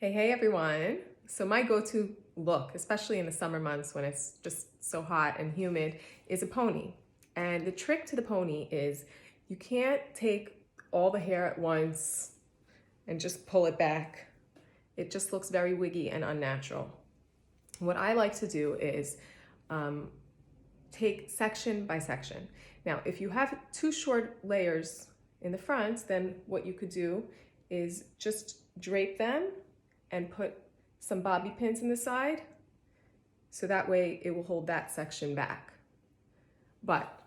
Hey everyone. So my go-to look, especially in the summer months when it's just so hot and humid, is a pony. And the trick to the pony is you can't take all the hair at once and just pull it back. It just looks very wiggy and unnatural. What I like to do is take section by section. Now, if you have two short layers in the front, then what you could do is just drape them and put some bobby pins in the side, so that way it will hold that section back. But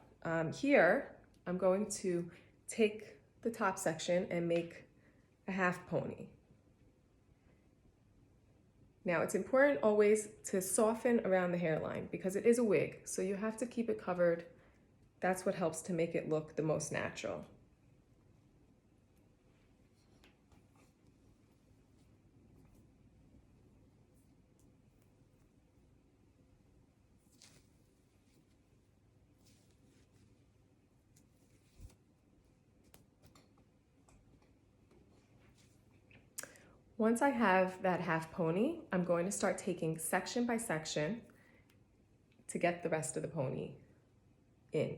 here, I'm going to take the top section and make a half pony. Now it's important always to soften around the hairline because it is a wig, so you have to keep it covered. That's what helps to make it look the most natural. Once I have that half pony, I'm going to start taking section by section to get the rest of the pony in.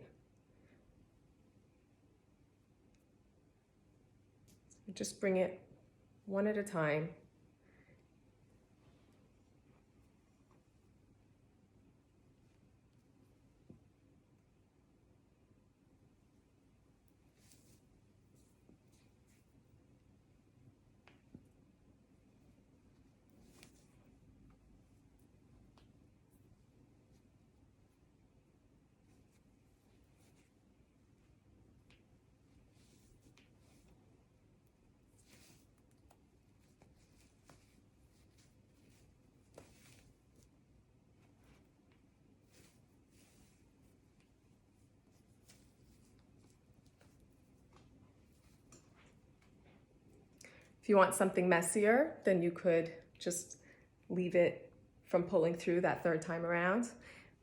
Just bring it one at a time. If you want something messier, then you could just leave it from pulling through that third time around.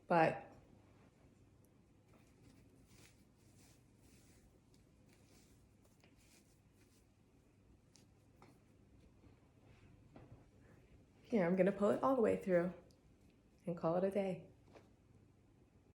But here, I'm going to pull it all the way through and call it a day.